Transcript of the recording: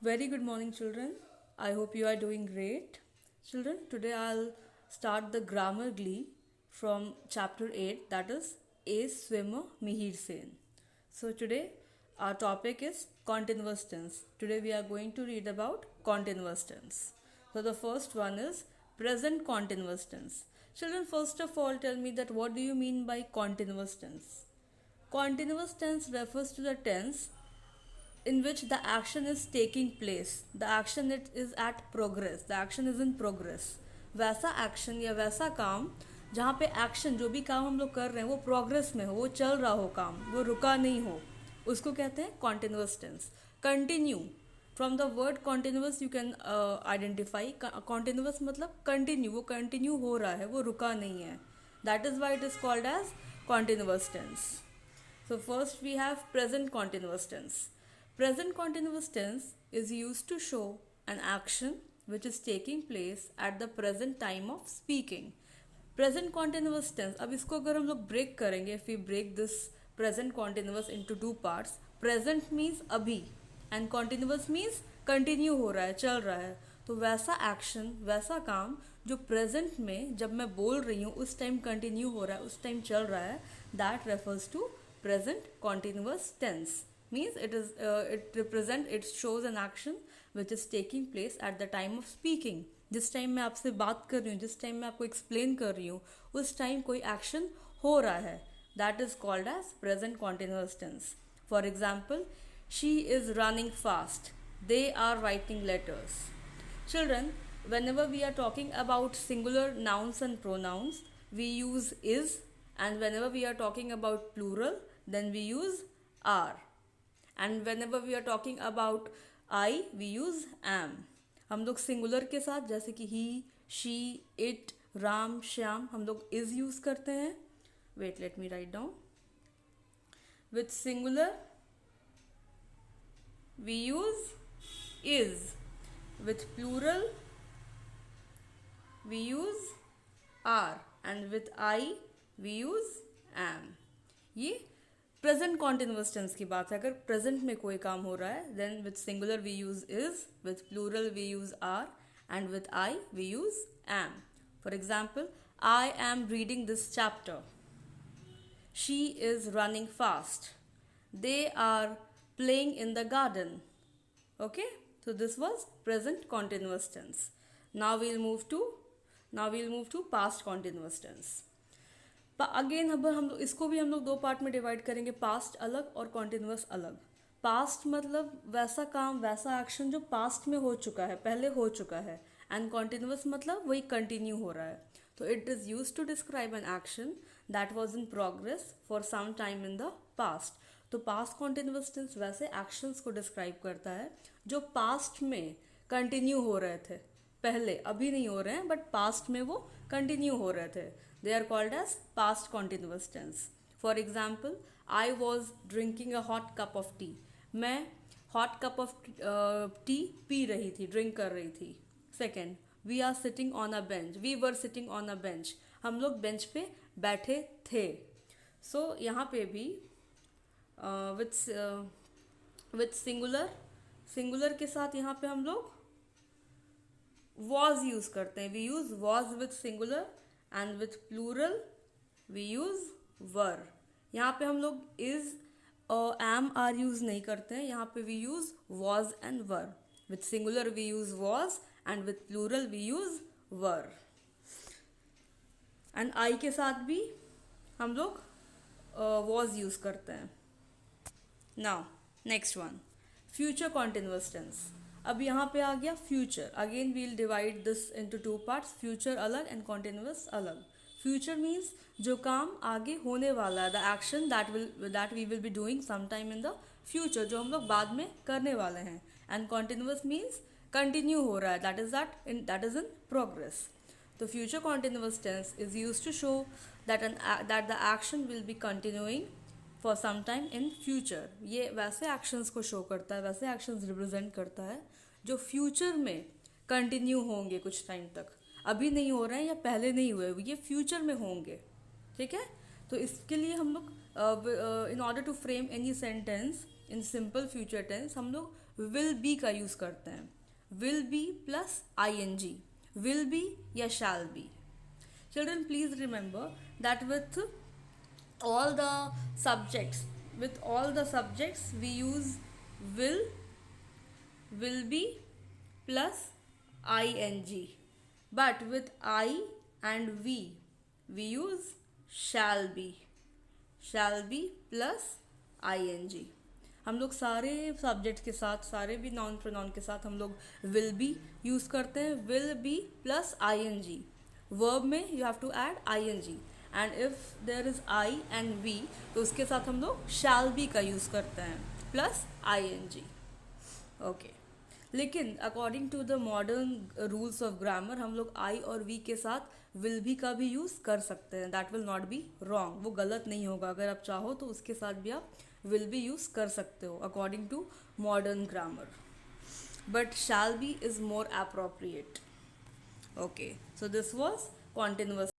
Very good morning, children. I hope you are doing great. Children, today I'll start the grammar glee from chapter 8, that is A Swimmer Mihir Sen. So, today our topic is continuous tense. Today we are going to read about continuous tense. So, the first one is present continuous tense. Children, first of all, tell me that what do you mean by continuous tense? Continuous tense refers to the tense in which the action is taking place, the action it is at progress, the action is in progress. वैसा action या वैसा काम जहाँ पे action जो भी काम हम लोग कर रहे हैं वो प्रोग्रेस में हो, वो चल रहा हो, काम वो रुका नहीं हो, उसको कहते हैं continuous tense. Continue, from the word continuous you can identify. Continuous मतलब कंटिन्यू, वो कंटिन्यू हो रहा है, वो रुका नहीं है. That is why it is called as continuous tense. So first we have present continuous tense. Present continuous tense is used to show an action which is taking place at the present time of speaking. Present continuous tense, अब इसको अगर हम लोग break करेंगे, if we break this present continuous into two parts, present means अभी and continuous means continue हो रहा है, चल रहा है. तो वैसा एक्शन, वैसा काम जो प्रेजेंट में जब मैं बोल रही हूँ उस टाइम कंटिन्यू हो रहा है, उस टाइम चल रहा है, that refers to present continuous tense. Means it represent, it shows an action which is taking place at the time of speaking. जिस टाइम मैं आपसे बात कर रही हूँ, जिस टाइम मैं आपको एक्सप्लेन कर रही हूँ, उस टाइम कोई एक्शन हो रहा है, that is called as present continuous tense. For example, she is running fast, they are writing letters. Children, whenever we are talking about singular nouns and pronouns, we use is, and whenever we are talking about plural, then we use are. And whenever we are talking about I, we use am. हम लोग singular के साथ जैसे कि he, she, it, Ram, Shyam, हम लोग is use करते हैं. Wait, let me write down. With singular we use is. With plural we use are, and with I we use am. ये प्रेजेंट कॉन्टिन्यूस टेंस की बात है. अगर प्रेजेंट में कोई काम हो रहा है, then with singular we use is, with plural we use are, and with I we use am. For example, I am reading this chapter, she is running fast, they are playing in the garden. Okay, so this was present continuous tense. Now we'll move to past continuous tense. Again अब हम लोग इसको भी हम लोग दो part में divide करेंगे, पास्ट अलग और कॉन्टिन्यूस अलग. पास्ट मतलब वैसा काम, वैसा एक्शन जो पास्ट में हो चुका है, पहले हो चुका है, एंड कॉन्टिन्यूस मतलब वही कंटिन्यू हो रहा है. तो it is use to describe an action that was in progress for some time in the past. तो पास्ट कॉन्टिन्यूस टेंस वैसे एक्शंस को डिस्क्राइब करता है जो पास्ट में कंटिन्यू हो रहे थे, पहले, अभी नहीं हो रहे हैं बट पास्ट में वो कंटिन्यू हो रहे थे. They are called as past continuous tense. For example, I was drinking a hot cup of tea. मैं हॉट कप ऑफ टी पी रही थी, ड्रिंक कर रही थी. Second, we are sitting on a bench, we were sitting on a bench, हम लोग bench पे बैठे थे. सो यहाँ पे भी विथ सिंगुलर के साथ यहाँ पे हम लोग वॉज यूज करते हैं. We use was with singular, and with plural we use were. यहाँ पे हम लोग इज और एम आर यूज नहीं करते हैं, यहाँ पे we use was and were. With singular we use was, and with plural we use were. And I के साथ भी हम लोग वॉज यूज करते हैं. Now next one, future continuous tense. अब यहाँ पे आ गया future. Again we'll divide this into two parts, future अलग एंड कॉन्टिन्यूस अलग. फ्यूचर मीन्स जो काम आगे होने वाला है, the action that we will be doing some time in the future, जो हम लोग बाद में करने वाले हैं. एंड कॉन्टिन्यूस मीन्स कंटिन्यू हो रहा है, दैट इज इन प्रोग्रेस. तो future continuous tense is use to show that the action will be continuing for some time in future. ये वैसे एक्शंस को शो करता है, वैसे एक्शंस रिप्रेजेंट करता है जो फ्यूचर में कंटिन्यू होंगे कुछ टाइम तक, अभी नहीं हो रहे हैं या पहले नहीं हुए, ये फ्यूचर में होंगे. ठीक है. तो इसके लिए हम लोग in order to frame any sentence in simple future tense, हम लोग विल बी का यूज़ करते हैं, will be plus ing, will be या shall be. Children, please remember that with all the subjects, we use will be plus ing, but with I and we use shall be plus ing. हम लोग सारे subject के साथ, सारे भी non pronoun के साथ हम लोग विल बी यूज़ करते हैं, will be plus ing. Verb में you have to add ing, and if there is I and we तो उसके साथ हम लोग शैल बी का यूज़ करते हैं प्लस ing. ओके, लेकिन according to the modern rules of grammar हम लोग आई और वी के साथ विल बी का भी यूज़ कर सकते हैं. That will not be wrong, वो गलत नहीं होगा. अगर आप चाहो तो उसके साथ भी आप विल बी यूज़ कर सकते हो according to modern grammar, but shall be is more appropriate. Okay, so this was continuous